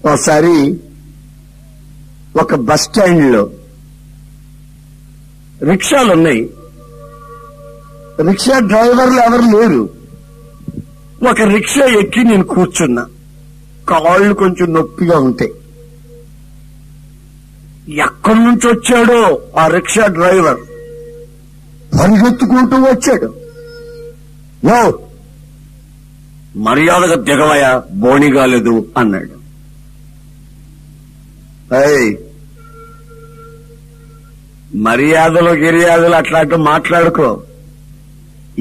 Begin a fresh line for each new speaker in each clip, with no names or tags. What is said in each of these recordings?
ఒకసారి ఒక bus stand లో రిక్షాలున్నాయి. రిక్షా డ్రైవర్లు ఎవరు లేరు. ఒక రిక్షా ఎక్కి నేను కూర్చున్నా. కాళ్ళు కొంచెం నొప్పిగా ఉంటాయి. ఎక్కడి నుంచి వచ్చాడో ఆ రిక్షా డ్రైవర్ పరిగెత్తుకుంటూ వచ్చాడు. నో, మర్యాదగా దిగవయా, బోణి కాలేదు అన్నాడు. మర్యాదలు గిర్యాదలు అట్లాంటి మాట్లాడుకో.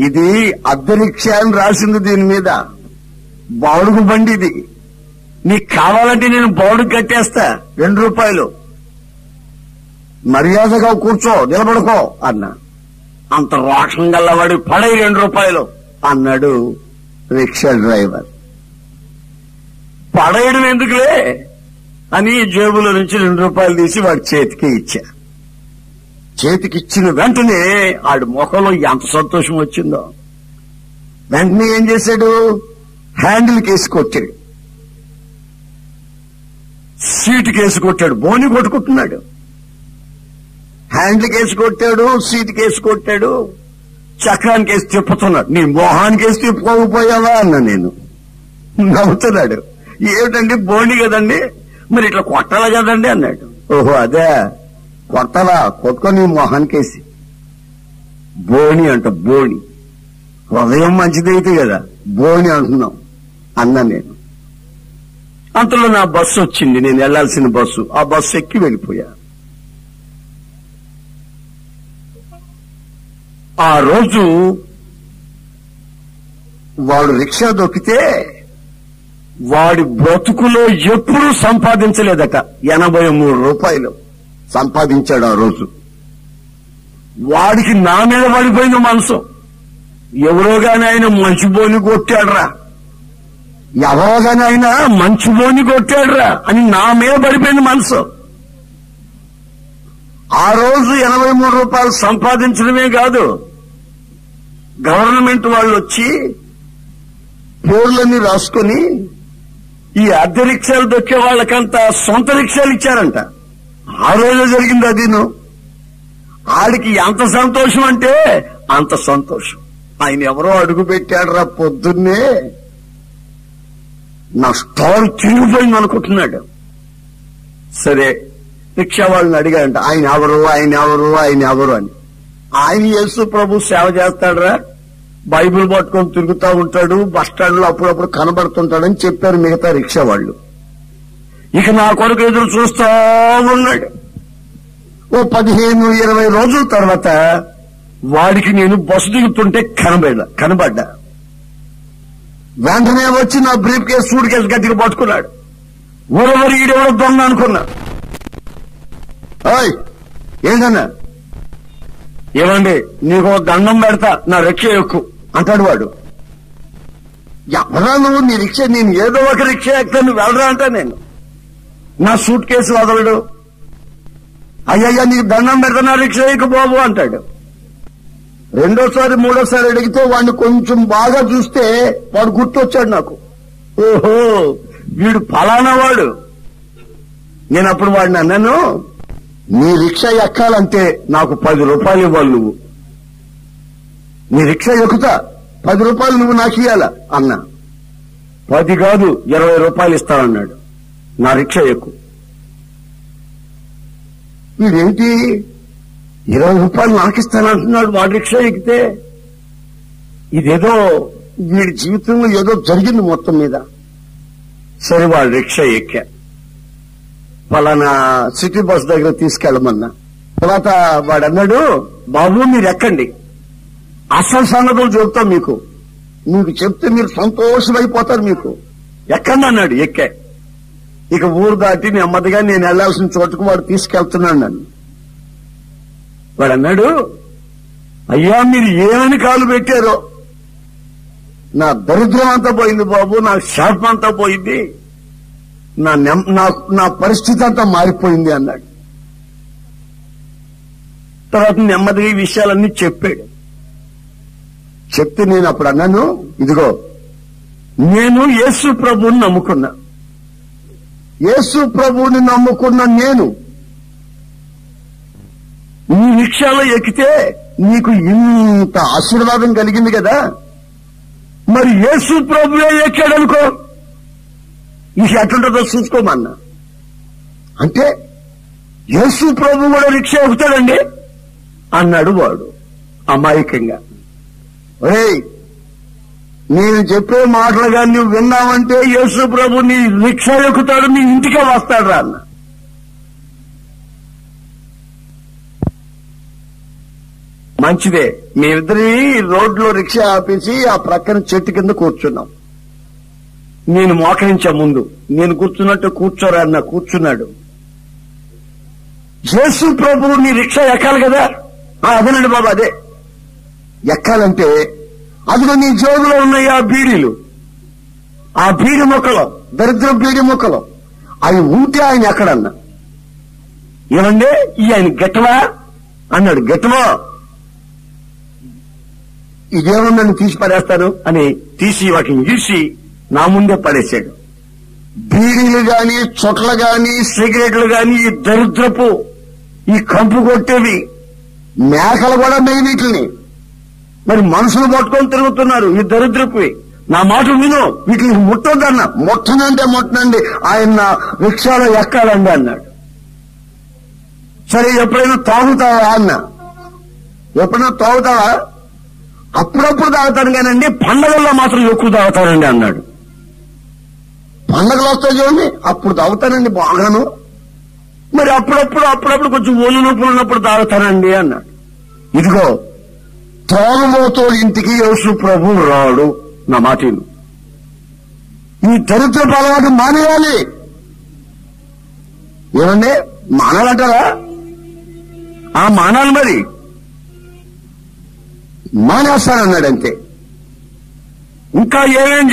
ఇది అద్దె రిక్షా అని రాసింది దీని మీద. బాడుగు బండి ఇది. నీకు కావాలంటే నేను బాడుగు కట్టేస్తా, 2 రూపాయలు. మర్యాదగా కూర్చో, నిలబడుకో అన్నా. అంత రోషం గల్లవాడి పడై 2 రూపాయలు అన్నాడు రిక్షా డ్రైవర్. పడేయడం ఎందుకులే అని జేబులో నుంచి 2 రూపాయలు తీసి వాడి చేతికి ఇచ్చా. చేతికిచ్చిన వెంటనే ఆడి ముఖంలో ఎంత సంతోషం వచ్చిందో. వెంటనే ఏం చేశాడు, హ్యాండిల్ కేసి కొట్టాడు, సీటు కేసి కొట్టాడు. బోని కొట్టుకుంటున్నాడు. హ్యాండిల్ కేసి కొట్టాడు, సీటు కేసి కొట్టాడు, చక్రానికి వేసి తిప్పుతున్నాడు. నీ మొహానికి వేసి తిప్పుకోకపోయావా అన్నా నేను. నవ్వుతున్నాడు. ఏమిటండి, బోని కదండి, మరి ఇట్లా కొట్టాలా కదండి అన్నాడు. ఓహో అదే, కొట్టాలా, కొట్టుకొని మొహానికేసి. బోని అంట, బోని. హృదయం మంచిదైతే కదా బోని అంటున్నాం అన్నా నేను. అంతలో నా బస్సు వచ్చింది, నేను వెళ్లాల్సిన బస్సు. ఆ బస్సు ఎక్కి వెళ్ళిపోయా. ఆ రోజు వాడు రిక్షా దొక్కితే వాడి బ్రతుకులో ఎప్పుడూ సంపాదించలేదట. 83 రూపాయలు సంపాదించాడు ఆ రోజు. వాడికి నా మీద పడిపోయింది మనసు. ఎవరోగాని ఆయన మంచి బోని కొట్టాడురా, ఎవరోగాని ఆయన మంచి బోని కొట్టాడురా అని నా మీద పడిపోయింది మనసు. ఆ రోజు 83 రూపాయలు సంపాదించడమే కాదు, గవర్నమెంట్ వాళ్ళు వచ్చి పేర్లన్నీ రాసుకొని ఈ అద్దె రిక్షాలు దొక్కే వాళ్ళకంతా సొంత రిక్షాలు ఇచ్చారంట. ఆ రోజు జరిగింది అదిను. ఆడికి ఎంత సంతోషం అంటే అంత సంతోషం. ఆయన ఎవరో అడుగు పెట్టాడురా పొద్దున్నే, నా స్టాల్ తిరిగిపోయింది అనుకుంటున్నాడు. సరే, రిక్షా వాళ్ళని అడిగాడంట, ఆయన ఎవరు, ఆయన ఎవరు, ఆయన ఎవరు అని. ఆయన యేసు ప్రభు సేవ చేస్తాడరా, బైబిల్ పట్టుకొని తిరుగుతూ ఉంటాడు, బస్ స్టాండ్ లో అప్పుడప్పుడు కనబడుతుంటాడని చెప్పారు మిగతా రిక్షా వాళ్ళు. ఇక నా కొరకు ఎదురు చూస్తా ఉన్నాడు. ఓ 15-20 రోజుల తర్వాత వాడికి నేను బస్సు దిగుతుంటే కనబడ్డా. వెంటనే వచ్చి నా బ్రీఫ్ కేసు, సూట్ కేసు గట్టిగా పట్టుకున్నాడు. ఊరవరి ఈడెవడో దొంగ అనుకున్నా. ఏంటన్నా, ఏమండి నీకు దండం పెడతా, నా రిక్షా ఎక్కు అంటాడు వాడు. ఎవరా నువ్వు, నీ రిక్షా, నేను ఏదో ఒక రిక్షా ఎక్కుతాను, నువ్వు వెళ్ళరా అంటా. నేను నా సూట్ కేసు వదలడు. అయ్యయ్యా నీకు దండం పెడతా, నా రిక్షా ఎక్కు బాబు అంటాడు. రెండోసారి మూడోసారి అడిగితే వాడిని కొంచెం బాగా చూస్తే వాడు గుర్తొచ్చాడు నాకు. ఓహో వీడు ఫలానా వాడు. నేను అప్పుడు వాడిని అన్నాను, నీ రిక్షా ఎక్కాలంటే నాకు 10 రూపాయలు ఇవ్వాలి నువ్వు. నీ రిక్షా ఎక్కుతా, 10 రూపాయలు నువ్వు నాకు ఇయ్యాలా అన్నా. 10 కాదు 20 రూపాయలు ఇస్తానన్నాడు. నా రిక్షా ఎక్కు. వీడేంటి 20 రూపాయలు నాకు ఇస్తానంటున్నాడు వాడి రిక్షా ఎక్కితే. ఇదేదో వీడి జీవితంలో ఏదో జరిగింది మొత్తం మీద. సరే వాడి రిక్షా ఎక్కా. ఫలానా సిటీ బస్ దగ్గర తీసుకెళ్ళమన్నా. తర్వాత వాడు అన్నాడు, బాబు మీరు ఎక్కండి, అసలు సంగతులు చెప్తాం మీకు చెప్తే మీరు సంతోషమైపోతారు, మీకు ఎక్కండి అన్నాడు. ఎక్కా. ఇక ఊరు దాటి నెమ్మదిగా నేను వెళ్లాల్సిన చోటుకు వాడు తీసుకెళ్తున్నాడు నన్ను. వాడు అన్నాడు, అయ్యా మీరు ఏమని కాలు పెట్టారో, నా దరిద్రం అంతా పోయింది బాబు, నా శాపం అంతా పోయింది, నా పరిస్థితి అంతా మారిపోయింది అన్నాడు. తర్వాత నెమ్మదిగా ఈ విషయాలన్నీ చెప్పాడు. చెప్తే నేను అప్పుడు అన్నాను, ఇదిగో నేను యేసు ప్రభువుని నమ్ముకున్నా. యేసు ప్రభువుని నమ్ముకున్న నేను నీ రిక్షాలో ఎక్కితే నీకు ఇంత ఆశీర్వాదం కలిగింది కదా, మరి యేసు ప్రభువే ఎక్కాడనుకో, నీకు ఎట్లుంటుందో చూసుకోమన్నా. అంటే యేసు ప్రభు కూడా రిక్షా ఎక్కుతాడండి అన్నాడు వాడు అమాయకంగా. ఒరేయ్, నేను చెప్పే మాటలుగా నువ్వు విన్నావంటే యేసు ప్రభు నీ రిక్షా ఎక్కుతాడు, నీ ఇంటికే వస్తాడు రా అన్న. మంచిదే, మేమిద్దరి రోడ్లో రిక్షా ఆపేసి ఆ ప్రక్కన చెట్టు కింద కూర్చున్నాం. నేను మోకరించా ముందు, నేను కూర్చున్నట్టు కూర్చోరా అన్న. కూర్చున్నాడు. యేసు ప్రభువు నీ రిక్షా ఎక్కాలి కదా. అదేనండి బాబు, అదే ఎక్కాలంటే అదిగో నీ జోబులో ఉన్నాయి ఆ బీడీలు, ఆ బీడి మొక్కలు, దరిద్ర బీడి మొక్కలు, అవి ఉంటే ఆయన ఎక్కడన్నా. ఏమంటే ఈ ఆయన గెట్టవా అన్నాడు. గెట్టవా, ఇదేమన్నా తీసి పడేస్తాను అని తీసి వాటిని తీసి నా ముందే పడేశాడు. బీడీలు గాని, చొట్ల గాని, సిగరెట్లు గాని, ఈ దరిద్రపు ఈ కంపు కొట్టేవి మేకలు కూడా మెయిన్ వీటిని. మరి మనుషులు పట్టుకొని తిరుగుతున్నారు ఈ దరిద్రపు. నా మాట విను, వీటిని ముట్టొద్దన్న. ముట్టనంటే ముట్టనండి, ఆయన రిక్షాలో ఎక్కాలండి అన్నాడు. సరే, ఎప్పుడైనా తాగుతావా అన్న. ఎప్పుడైనా తాగుతావా? అప్పుడప్పుడు తాగుతాను కానండి, పండగల్లో మాత్రం ఎక్కువ తాగుతానండి అన్నాడు. పండగలు వస్తాయి చూడండి, అప్పుడు తాగుతానండి బాగాను. మరి అప్పుడప్పుడు కొంచెం ఒళ్ళు నొప్పులు ఉన్నప్పుడు తాగుతానండి అన్నాడు. ఇదిగో తాగుబోతోడు ఇంటికి యేసు ప్రభు రాడు. నా మాటను ఈ దరిద్ర అలవాటు మానేయాలి. ఏమండి మానాలంటారా? ఆ మానాలి, మరి మానేస్తానన్నాడు అంతే. ఇంకా ఏమేం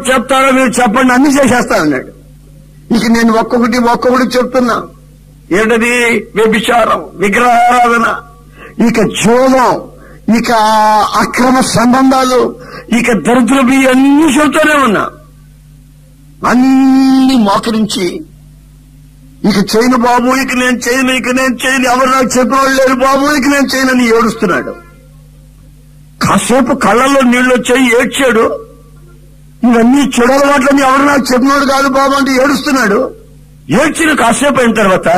చెప్తారో మీరు చెప్పండి, అన్ని చేసేస్తానన్నాడు. ఇక నేను ఒక్కొక్కటి చెప్తున్నా. ఏంటది? వ్యభిచారం, విగ్రహారాధన, ఇక జోలం, ఇక అక్రమ సంబంధాలు, ఇక దరిద్రపు అన్ని చెబుతూనే ఉన్నా. అన్ని మోకరించి ఇక చేయను బాబు, ఇక నేను చేయను, ఎవరు నాకు చెప్పిన వాళ్ళు లేరు బాబు, ఇక నేను చేయనని ఏడుస్తున్నాడు. కాసేపు కళ్ళల్లో నీళ్లు వచ్చాయి, ఏడ్చాడు. ఇవన్నీ చెడలవాట్లని ఎవరు నాకు చెప్పినోడు కాదు బాబు అంటే ఏడుస్తున్నాడు. ఏడ్చిన కాసేపు అయిన తర్వాత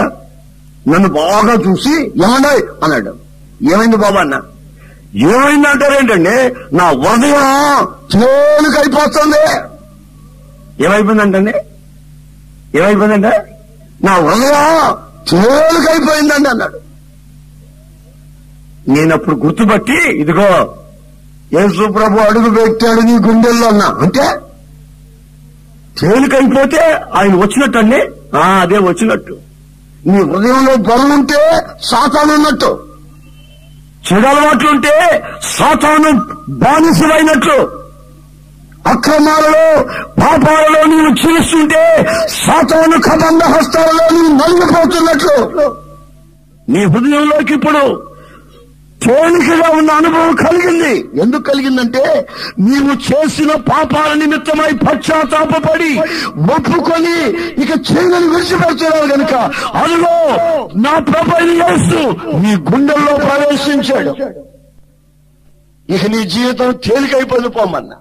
నన్ను బాగా చూసి ఏమన్నా అన్నాడు. ఏమైంది బాబా అన్న. ఏమైంది అంటారేంటండి, నా హృదయం తేలికైపోతుంది. ఏమైపోయిందంటే నా హృదయం తేలికైపోయిందండి అన్నాడు. నేనప్పుడు గుర్తుపట్టి, ఇదిగో యేసు ప్రభు అడుగు పెట్టాడు నీ గుండెల్లో అన్నా. అంటే తేలికైపోతే ఆయన వచ్చినట్టండి. అదే వచ్చినట్టు. నీ హృదయంలో బరువుంటే సాతాను ఉన్నట్టు, చెడు అలవాట్లుంటే సాతాను బానిసమైనట్లు, అక్రమాలలో పాపాలలో నీవు చేస్తుంటే సాతాను కబంధ హస్తాలలో నీవు నలిగిపోతున్నట్లు నీ హృదయంలోకి ఇప్పుడు తేలికగా ఉన్న అనుభవం కలిగింది. ఎందుకు కలిగిందంటే నీవు చేసిన పాపాల నిమిత్తమై పశ్చాత్తాపడి ఒప్పుకొని ఇక చేయని విడిచిపెడుతున్నావు కనుక అదిగో నా ప్రభువైన యేసు నీ గుండెల్లో ప్రవేశించాడు. ఇక నీ జీవితం తేలికైపోయి పోమన్నా.